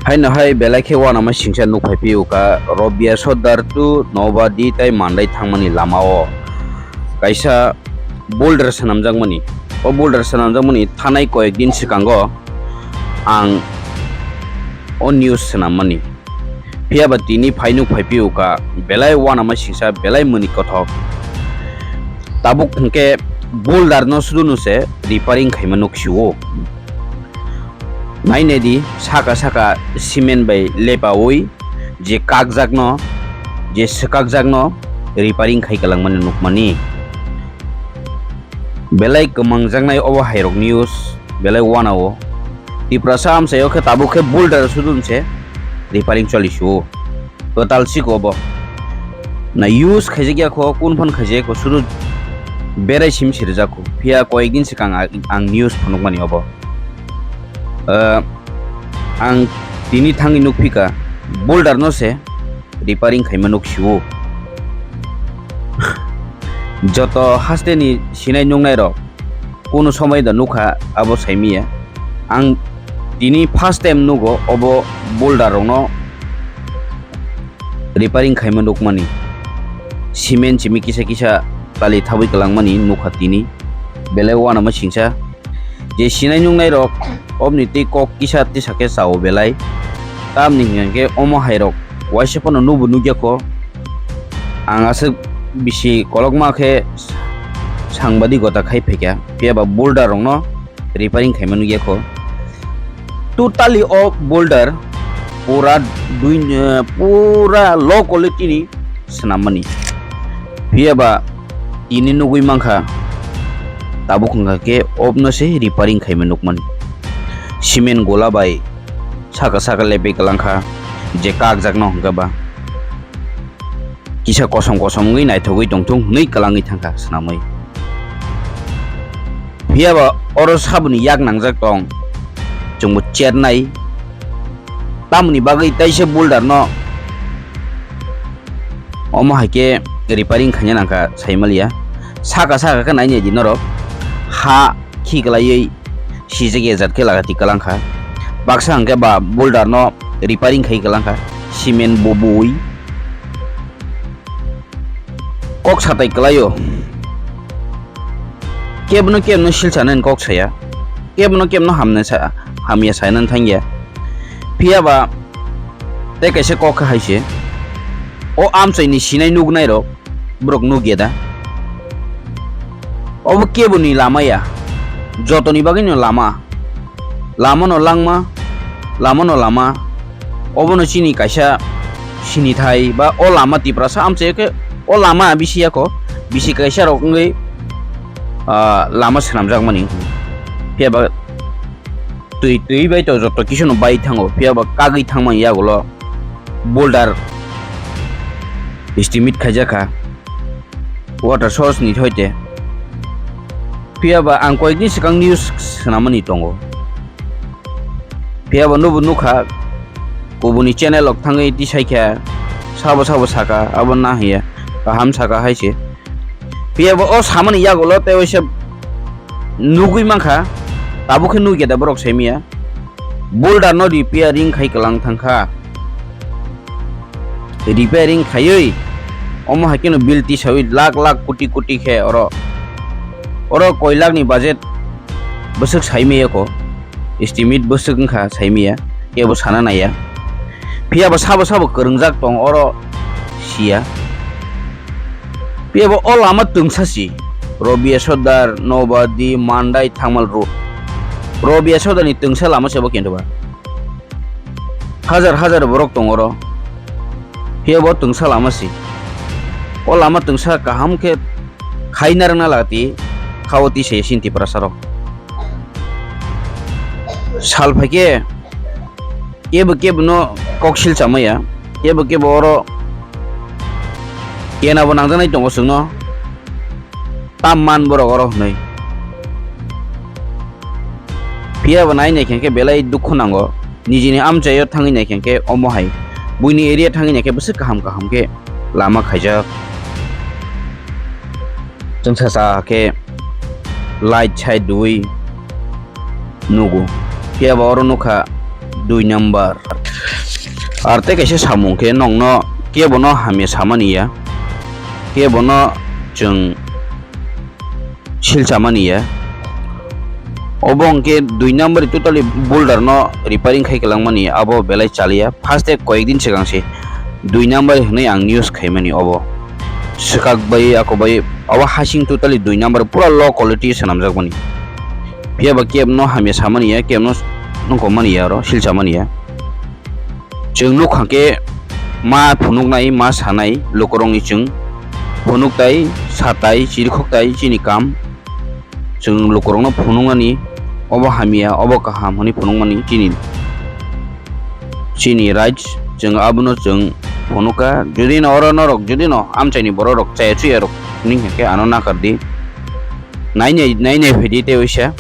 Haina hai belai ke wana ma singsa nuk phai piu ka Robia Sodar tu Nobadi tai mandai thangmani lamao kaisa boulder sanamjang mani o boulder sanamjang mani thanai koyekdin sikango ang o news sanamani phiaba tini phainu phai piu ka belai wana ma singsa belai mani kothok tabuk thangke boulder no sudunu se repairing khaimanuk siwo naine di saka cement bai lepa oi je kakjak no je sakakjak no repairing khai kalang mani nukmani belai kamangjak nai obo hairok news belai wana o tiprasa am sayo ke tabu ke boulder sudun se repairing cholisu total siko bo na use khaje gya ko kun phon khaje ko sudu berai sim sirja ko phia koyekdin sikang ang news phonok mani obo ang tini thangi nukpika boulder no se repairing khaimanuk siwo joto haste ni sinai nungnai rok kono somai da nukha abo saimia ang tini first time nugo obo boulder rok no repairing khaimanuk mani cement chimi kisa tali thabai kalang mani nukha tini belai wana ma singsa je sinai nungnai rok obni ti kok kisa ti sake sao belai tamni ngenge omo hairok waise pono nubu nugya ko ang ase bisi kolokma khe sangbadi gota khai phekya piaba boulder rong no repairing khaimanu ge ko totally o boulder pura low quality ni sanamani piaba ini nugui mangkha tabuk ngga ke obno se repairing khaimanuk mani cement gola bai saka lepe kalangkha je kak jakno hangaba kisa kosom ngui naithogui tongthung nei kalangi thangka sanamai phiaba oro sabuni yak nangjak tong chungbu chernai tamni bagai taise boulder no omo haike repairing khanya nangka saimalia saka ka naine di norok ha khi kalai sijege jat ke lagati kalangkha baksa angke ba boulder no repairing khai kalangkha cement bobui kok satai kalayo kebno silchanen kok saya kebno hamne sa hamia sainan thangya phiaba te kaise kok haise o amchaini sinai nugnai ro brok nugeda obo kebuni lamaya jotoni bagino lama no lama obono chini kaisa sini thai ba o lama tiprasa amche ke o lama bisia ko bisi kaisa rok ngai lama sanamjak mani phiaba tui bai to joto kisono bai thango phiaba kagai thangma yagulo boulder estimate khajaka water source ni thoite phiaba ang koikni sikang news sanamani tongo phiaba nubu nukha kubuni channel ok thangai ti saikha sabo saka abon na hiya kaham saka haise phiaba o samani yagulo te oise nugui mangkha tabukhe nugeda borok saimia boulder no repairing khai kalang thangkha repairing khayoi omo hakino bill ti sawi lakh koti khe oro koilak ni budget besek saimia ko estimate besek ngkha saimia kebo sana naya phiaba sabo kerengjak tong oro sia phiaba o lama tungsasi Robia Sodar Nobadi Mandai Thangmal road Robia Sodar ni tungsa lama sebo kendo ba hajar borok tong oro phiaba tungsa lama si o lama tungsa kaham ke khainar na lati khawati se sinti prasarok sal phake kebo no koksil chamaya kebo oro kena bonang janai tongo sungno tamman borok oro nei phiaba nai ne khenke belai dukhu nango nijini amchayo thangi ne khenke omo hai buini area thangi ne ke bese kaham ke lama khaijak jengsa ke light chai dui nugu phiaba oro nukha 2 number arte kaise samung ke nongno kebono hamya samaniya kebono jeng silchamaniya obong ke 2 number totally boulder no repairing khai kalangmani abo belai chalia first ek koyekdin sigangse 2 number hne ang news khaimani obo sikak bai akobai awa hasing totally 2 number pura low quality sanamjakmani piaba kebno hamya samaniya kebno nongkomaniya ro silchamaniya jeng nukhangke ma phunuknai ma sanai lokorongni jeng phunuktai satai chirkhoktai chini kam jeng lokorongno phunungani obo hamia obo kaham honi phunungmani chini right jeng abuno jeng phunuka jodi no oro norok jodi no amchaini borok chai chuya rok ninghake ano nakardi nainai phedi te oisa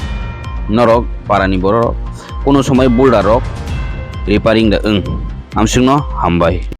norok parani borok kono somoi boulder rok repairing da amsingno hambai।